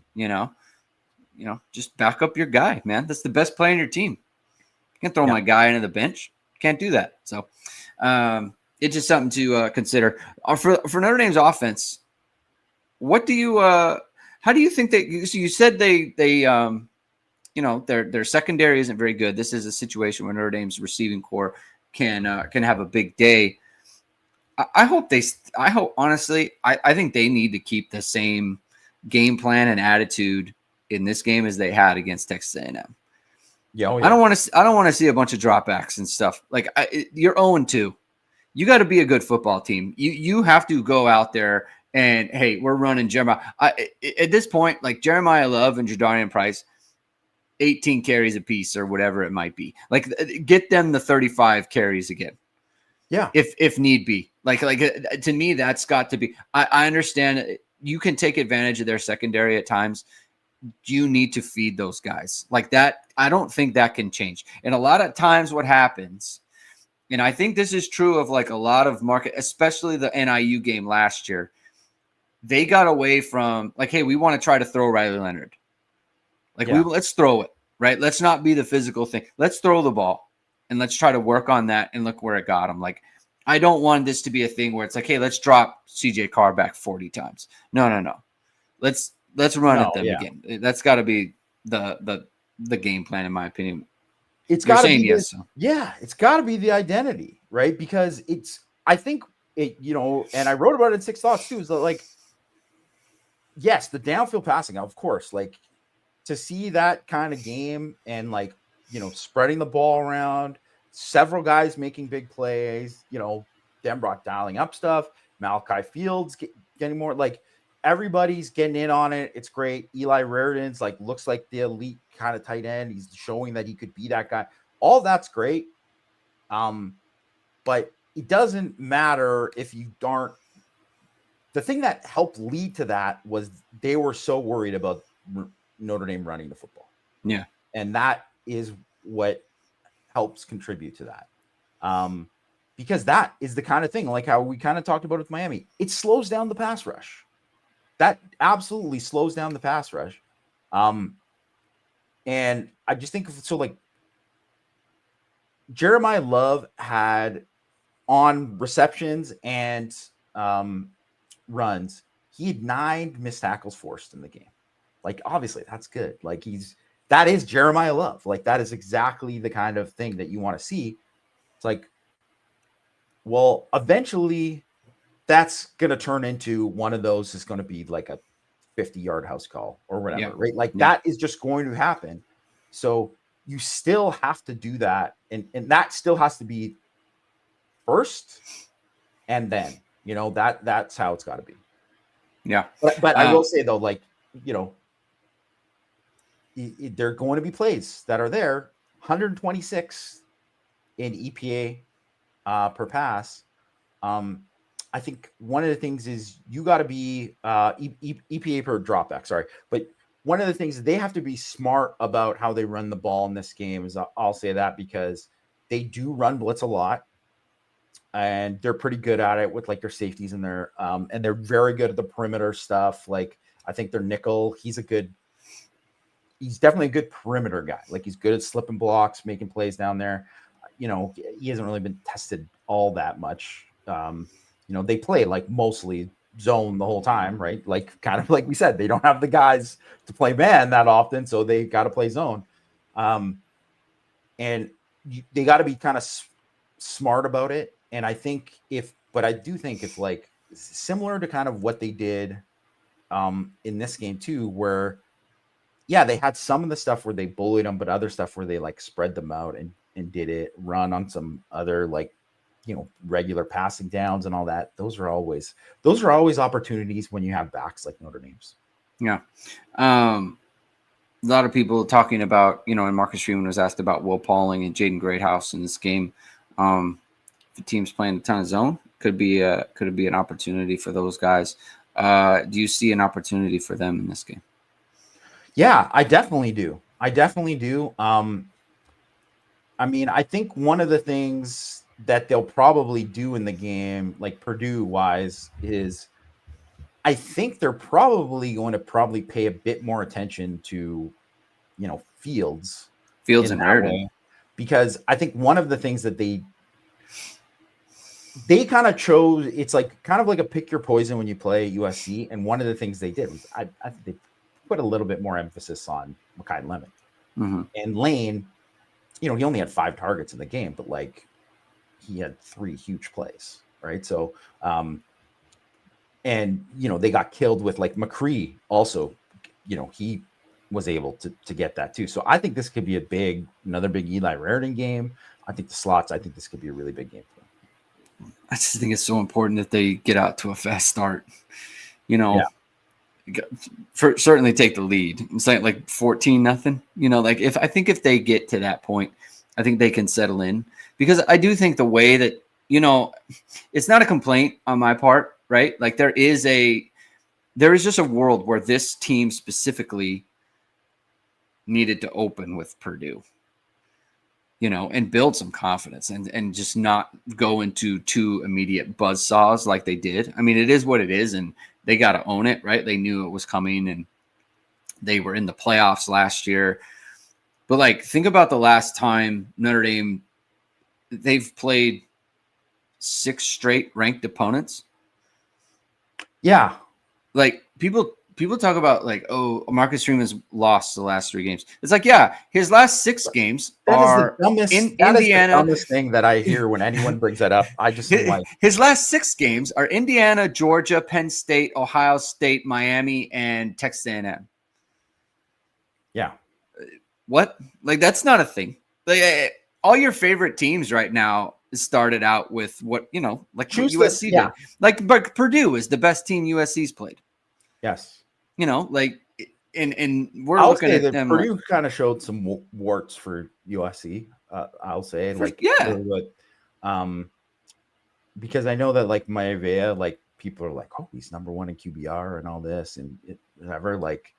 just back up your guy, man. That's the best player on your team. You can't throw my guy into the bench. Can't do that. So it's just something to consider. For Notre Dame's offense, what do you how do you think that so you said they their secondary isn't very good. This is a situation where Notre Dame's receiving core can have a big day. I hope honestly, I think they need to keep the same game plan and attitude in this game as they had against Texas A&M. Yeah, I don't want to see a bunch of dropbacks and stuff. Like you're 0-2. You got to be a good football team. You have to go out there and, hey, we're running Jeremiah. At this point, like Jeremiyah Love and Jadarian Price, 18 carries apiece or whatever it might be. Like get them the 35 carries again. Yeah. If need be. Like to me, that's got to be. I understand you can take advantage of their secondary at times. You need to feed those guys like that. I don't think that can change. And a lot of times what happens, and I think this is true of like a lot of market, especially the NIU game last year, they got away from like, hey, we want to try to throw Riley Leonard. Like let's throw it, right? Let's not be the physical thing. Let's throw the ball and let's try to work on that and look where it got them. Like, I don't want this to be a thing where it's like, hey, let's drop CJ Carr back 40 times. No. Let's run at them again. That's got to be the game plan, in my opinion. It's got to be it's got to be the identity, right? Because I think it, and I wrote about it in 6 Thoughts too. Is that like, yes, the downfield passing, of course, like to see that kind of game and like, spreading the ball around, several guys making big plays, Denbrock dialing up stuff, Malachi Fields getting more like. Everybody's getting in on it. It's great. Eli Raridan's like looks like the elite kind of tight end. He's showing that he could be that guy. All that's great. But it doesn't matter if you aren't. The thing that helped lead to that was they were so worried about Notre Dame running the football. Yeah. And that is what helps contribute to that. Because that is the kind of thing, like how we kind of talked about with Miami. It slows down the pass rush. That absolutely slows down the pass rush. And I just think so like Jeremiyah Love had on receptions and runs, he had 9 missed tackles forced in the game. Like, obviously that's good. Like that is Jeremiyah Love. Like that is exactly the kind of thing that you want to see. It's like, well, eventually that's going to turn into one of those is going to be like a 50-yard house call or whatever, right? Like that is just going to happen. So you still have to do that. And that still has to be first. And then, that's how it's got to be. Yeah. But I will say though, like, there are going to be plays that are there, 126 in EPA per pass. I think one of the things is you got to be EPA per dropback. Sorry. But one of the things they have to be smart about how they run the ball in this game is I'll say that because they do run blitz a lot and they're pretty good at it with like their safeties and and they're very good at the perimeter stuff. Like I think their nickel, he's definitely a good perimeter guy. Like he's good at slipping blocks, making plays down there. He hasn't really been tested all that much. They play like mostly zone the whole time, right? Like kind of like we said, they don't have the guys to play man that often, so they got to play zone. And they got to be kind of smart about it. And I do think if like similar to kind of what they did in this game too, where they had some of the stuff where they bullied them, but other stuff where they like spread them out and did it run on some other like regular passing downs and all that. Those are always opportunities when you have backs like Notre Dame's. Yeah. A lot of people talking about, and Marcus Freeman was asked about Will Pauling and Jaden Greathouse in this game. If the team's playing a ton of zone, could be an opportunity for those guys. Do you see an opportunity for them in this game? Yeah, I definitely do. I mean, I think one of the things that they'll probably do in the game, like Purdue wise, is I think they're probably going to pay a bit more attention to, Fields and Raritan, because I think one of the things that they kind of chose, it's like kind of like a pick your poison when you play at USC. And one of the things they did was I think they put a little bit more emphasis on Makai Lemon. Mm-hmm. And Lane, he only had 5 targets in the game, but like he had 3 huge plays, right? So, and they got killed with like McCree also, he was able to get that too. So I think this could be another big Eli Raritan game. I think this could be a really big game for them. I just think it's so important that they get out to a fast start. Certainly take the lead. It's like 14-0. If they get to that point, I think they can settle in, because I do think the way that, it's not a complaint on my part, right? Like there is just a world where this team specifically needed to open with Purdue, and build some confidence and just not go into 2 immediate buzzsaws like they did. I mean, it is what it is, and they got to own it, right? They knew it was coming, and they were in the playoffs last year. But like, think about the last time Notre Dame, they've played 6 straight ranked opponents. Yeah. Like people talk about like, oh, Marcus Freeman's lost the last 3 games. It's like, yeah, his last 6 games are in Indiana. That is the dumbest thing that I hear when anyone brings that up. I just like his last 6 games are Indiana, Georgia, Penn State, Ohio State, Miami, and Texas A&M. Yeah. What? Like, that's not a thing. Like, all your favorite teams right now started out with what, like USC did. Like, but Purdue is the best team USC's played. Yes. Like, and we're looking at them. Purdue kind of showed some warts for USC. I'll say, because I know that like Maivia, like people are like, oh, he's number 1 in QBR and all this and whatever. Like,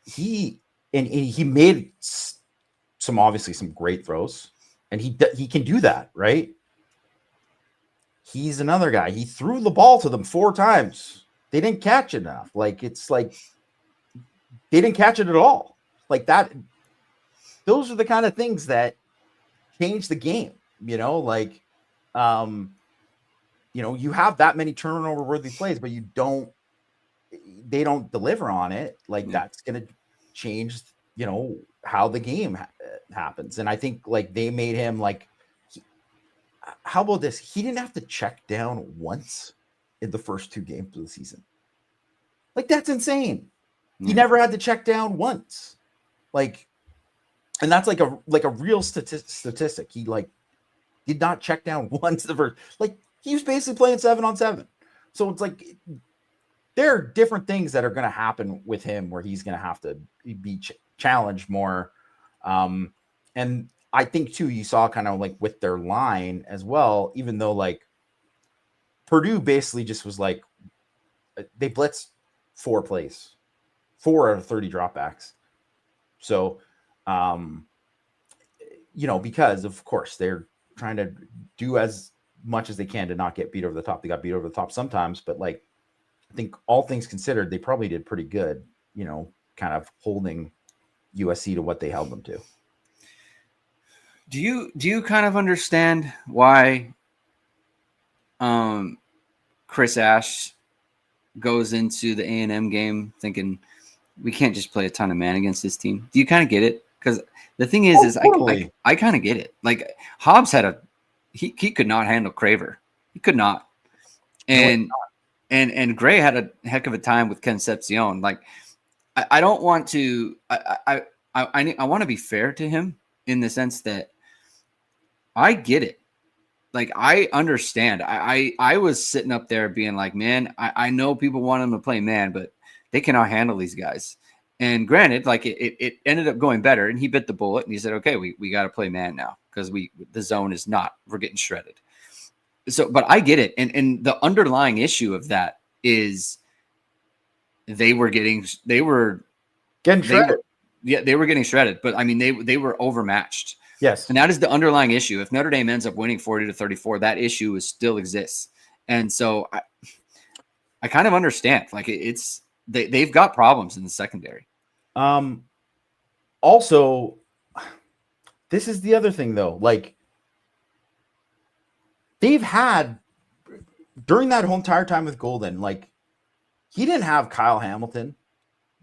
he made obviously some great throws, and he can do that, right? He's another guy. He threw the ball to them 4 times. They didn't catch it enough. Like, it's like they didn't catch it at all. Like that. Those are the kind of things that change the game. Like, you have that many turnover-worthy plays, but they don't deliver on it. Like, that's going to change, how the game happens. And I think like they made him like, how about this? He didn't have to check down once in the first 2 games of the season. Like, that's insane. He never had to check down once. Like, and that's like a real statistic. He like did not check down once the first, like he was basically playing 7-on-7. So it's like, there are different things that are going to happen with him where he's going to have to be challenged more. And I think too, you saw kind of like with their line as well, even though like Purdue basically just was like, they blitzed 4 plays, 4 out of 30 dropbacks. So, because of course they're trying to do as much as they can to not get beat over the top. They got beat over the top sometimes, but like, I think all things considered, they probably did pretty good, kind of holding USC to what they held them to. Do you kind of understand why Chris Ash goes into the A&M game thinking we can't just play a ton of man against this team? Do you kind of get it? Because the thing is totally. I kind of get it. Like Hobbs had he could not handle Craver. He could not. And Gray had a heck of a time with Concepcion. Like I don't want to I want to be fair to him in the sense that I get it. like, I understand. I was sitting up there being like, man, I know people want him to play man, but they cannot handle these guys. And granted, like it ended up going better, and he bit the bullet, and he said, okay, we got to play man now because the zone is not, we're getting shredded. So, but I get it. And the underlying issue of that is they were getting shredded. They were getting shredded, but I mean, they were overmatched. Yes. And that is the underlying issue. If Notre Dame ends up winning 40-34, that issue still exists. And so I kind of understand, like they've got problems in the secondary. Also, this is the other thing though, like they've had during that whole entire time with Golden, like he didn't have Kyle Hamilton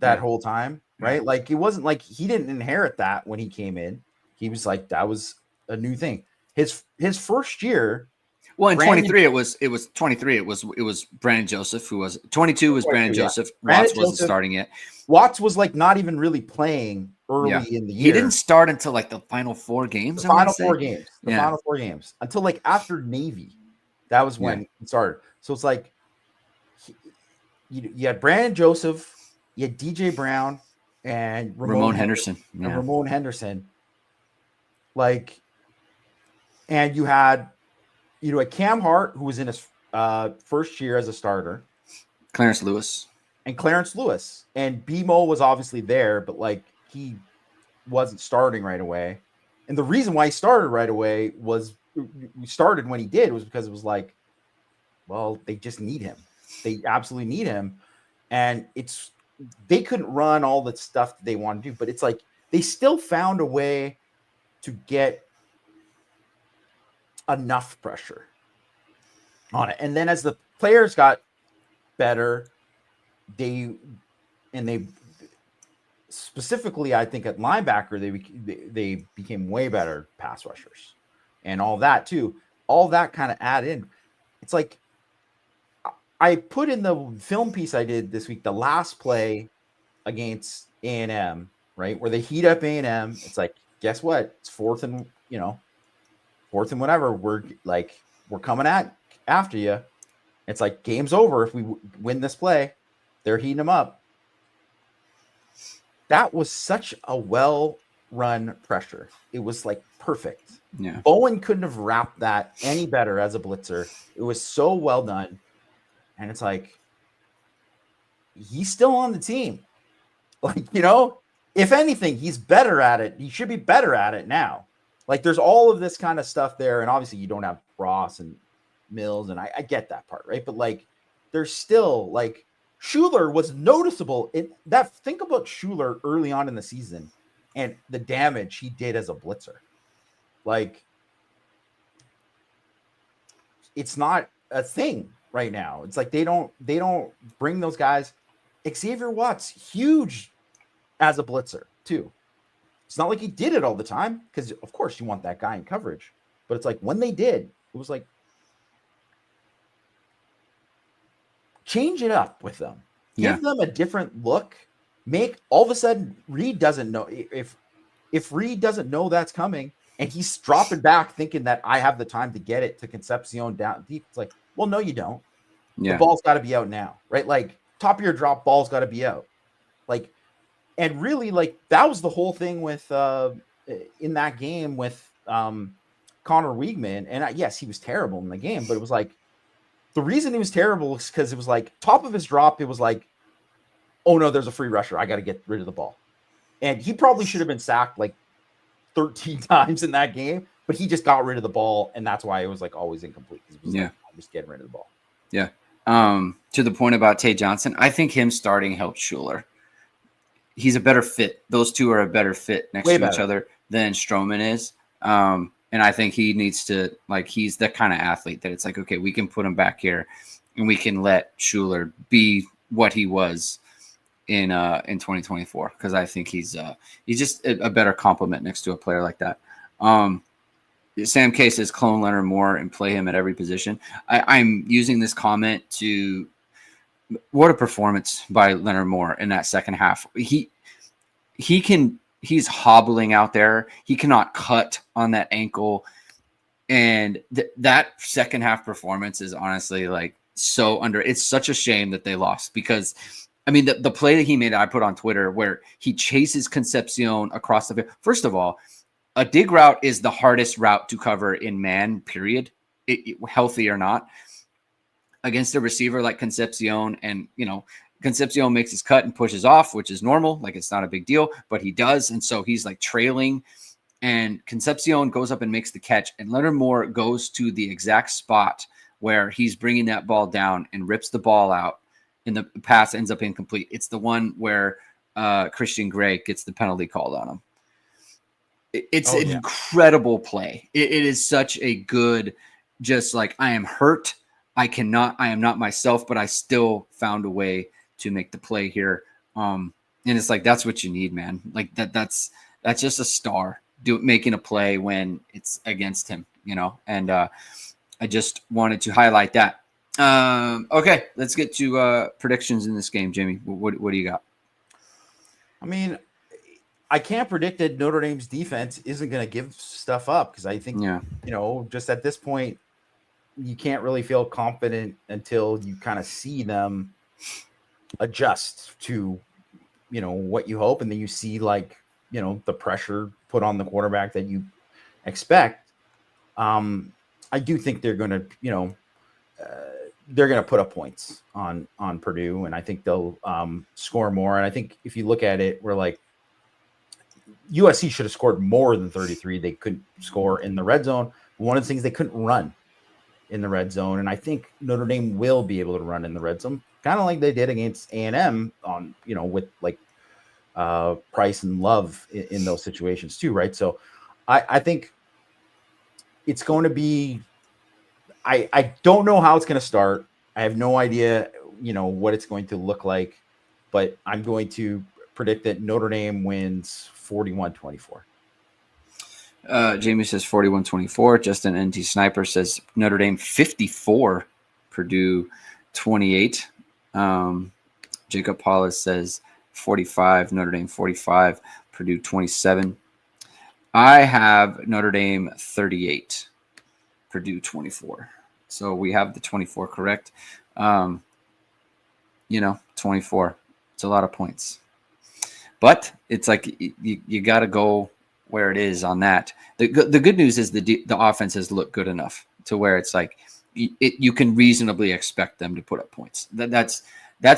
that whole time, right? Like it wasn't like he didn't inherit that when he came in. He was like, that was a new thing. His first year. Well, in 23, it was 23. It was Brandon Joseph, who was 22 was Brandon Joseph. Watts wasn't starting yet. Watts was like not even really playing early in the year. He didn't start until like the final 4 games. The final 4 games until like after Navy. That was when it started. So it's like you had Brandon Joseph, you had DJ Brown, and Ramon Henderson. And Ramon Henderson. Like, and you had a Cam Hart, who was in his first year as a starter. Clarence Lewis. And BMO was obviously there, but like he wasn't starting right away. And the reason why he started right away was we started when he did was because it was like, well, they just need him. They absolutely need him. And they couldn't run all the stuff that they want to do, but it's like they still found a way to get enough pressure on it. And then as the players got better, they specifically, I think at linebacker, they became way better pass rushers and all that too. All that kind of add in. It's like I put in the film piece I did this week, the last play against A&M, right? Where they heat up A&M. It's like, guess what? It's fourth and whatever. We're coming after you. It's like game's over if we win this play. They're heating them up. That was such a well-run pressure. It was like perfect. Yeah. Bowen couldn't have wrapped that any better as a blitzer. It was so well done. And it's like, he's still on the team. Like, if anything, he's better at it. He should be better at it now. Like, there's all of this kind of stuff there. And obviously, you don't have Ross and Mills. And I get that part, right? But, like, there's still, like, Schuler was noticeable. Think about Schuler early on in the season and the damage he did as a blitzer. Like, it's not a thing right now. It's like they don't bring those guys. Xavier Watts, huge as a blitzer too. It's not like he did it all the time because of course you want that guy in coverage, but it's like when they did, it was like change it up with them. Give them a different look. Make all of a sudden Reed doesn't know if Reed doesn't know that's coming and he's dropping back thinking that I have the time to get it to Concepcion down deep. It's like, well, no, you don't. Yeah. The ball's got to be out now, right? Like top of your drop, ball's got to be out. Like, and really, like that was the whole thing with in that game with Connor Wiegman. And yes, he was terrible in the game, but it was like the reason he was terrible is because it was like top of his drop. It was like, oh no, there's a free rusher. I got to get rid of the ball. And he probably should have been sacked like 13 times in that game, but he just got rid of the ball. And that's why it was like always incomplete. It was like, I'm just getting rid of the ball. Yeah. To the point about Tay Johnson, I think him starting helped Schuler. He's a better fit. Those two are a better fit next to each other than Stroman is. And I think he needs to, like, he's the kind of athlete that it's like, okay, we can put him back here and we can let Schuler be what he was in 2024. Cause I think he's just a better complement next to a player like that. Sam K says clone Leonard Moore and play him at every position. I'm using this comment to what a performance by Leonard Moore in that second half. He's hobbling out there. He cannot cut on that ankle. And that second half performance is honestly like so under. It's such a shame that they lost because, I mean, the play that he made, I put on Twitter, where he chases Concepcion across the field. First of all, a dig route is the hardest route to cover in man, period, healthy or not, against a receiver like Concepcion. And, Concepcion makes his cut and pushes off, which is normal. Like, it's not a big deal, but he does. And so he's like trailing. And Concepcion goes up and makes the catch, and Leonard Moore goes to the exact spot where he's bringing that ball down and rips the ball out, and the pass ends up incomplete. It's the one where Christian Gray gets the penalty called on him. It's an incredible play. It is such a good, just like, I am hurt. I am not myself, but I still found a way to make the play here. And it's like, that's what you need, man. Like that's just a star making a play when it's against him, and I just wanted to highlight that. Okay, let's get to predictions in this game. Jamie, what do you got? I mean, I can't predict that Notre Dame's defense isn't going to give stuff up, because I think, just at this point, you can't really feel confident until you kind of see them adjust to, what you hope. And then you see, like, the pressure put on the quarterback that you expect. I do think they're going to, put up points on Purdue, and I think they'll score more. And I think if you look at it, we're like, USC should have scored more than 33. They couldn't score in the red zone. One of the things, they couldn't run in the red zone. And I think Notre Dame will be able to run in the red zone, kind of like they did against A&M on, with like Price and Love in those situations too. Right. So I think it's going to be, I don't know how it's going to start. I have no idea, what it's going to look like, but I'm going to predict that Notre Dame wins 41-24. Jamie says 41-24. Justin NT Sniper says Notre Dame 54, Purdue 28. Jacob Paulus says 45, Notre Dame 45, Purdue 27. I have Notre Dame 38, Purdue 24. So we have the 24 correct. 24. It's a lot of points. But it's like you got to go where it is on that. The good news is the offense has looked good enough to where it's like you can reasonably expect them to put up points. That's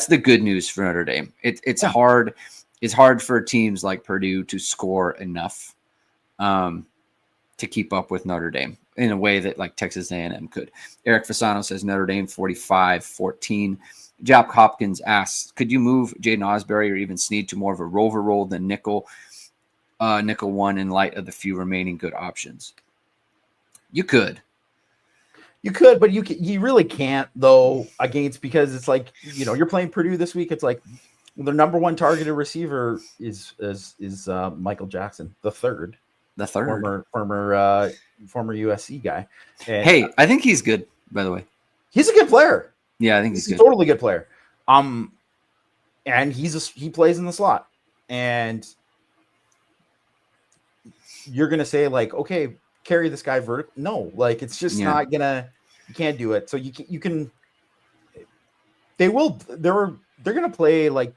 the good news for Notre Dame. It's hard. It's hard for teams like Purdue to score enough to keep up with Notre Dame in a way that like Texas A&M could. Eric Fasano says Notre Dame 45-14. Jack Hopkins asks, could you move Jaden Osbury or even Snead to more of a rover role than nickel one in light of the few remaining good options? You could, but you really can't though because it's like, you're playing Purdue this week. It's like their number one targeted receiver is Michael Jackson, the third former USC guy. And, hey, I think he's good, by the way. He's a good player. Yeah, I think he's a totally good player. And he plays in the slot. And you're gonna say like, okay, carry this guy vertical. No, like it's just not gonna. You can't do it. So you can. They're gonna play like.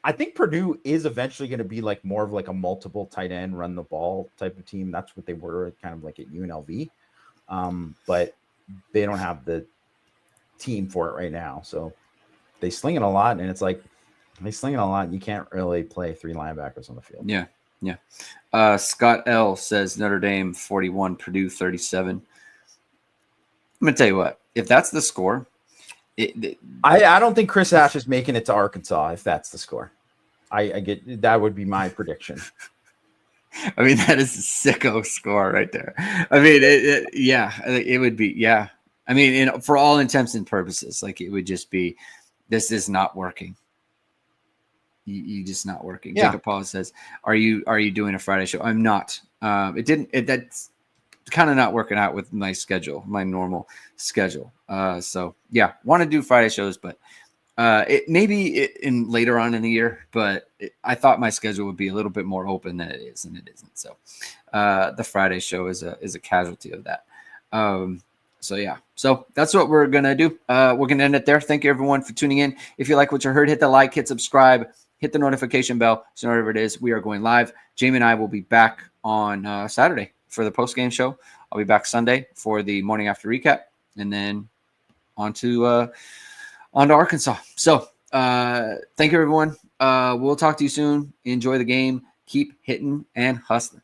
I think Purdue is eventually going to be like more of like a multiple tight end, run the ball type of team. That's what they were kind of like at UNLV. But they don't have the team for it right now. So they sling it a lot, and it's like they sling it a lot. You can't really play three linebackers on the field. Yeah. Scott L says Notre Dame 41, Purdue 37. I'm going to tell you what, if that's the score, I don't think Chris Ash is making it to Arkansas if that's the score. I get that would be my prediction. I mean, that is a sicko score right there. I mean, it would be, yeah. I mean, for all intents and purposes, like it would just be, this is not working. You just not working. Yeah. Jacob Paul says, "Are you doing a Friday show?" I'm not. That's kind of not working out with my schedule, my normal schedule. So yeah, want to do Friday shows, but It maybe in later on in the year, but I thought my schedule would be a little bit more open than it is, and it isn't. So the Friday show is a casualty of that. So yeah, so that's what we're gonna do. We're gonna end it there. Thank you everyone for tuning in. If you like what you heard, hit the like, hit subscribe, hit the notification bell. So whatever it is, we are going live. Jamie and I will be back on Saturday for the post game show. I'll be back Sunday for the morning after recap, and then on to Arkansas. So thank you everyone. We'll talk to you soon. Enjoy the game. Keep hitting and hustling.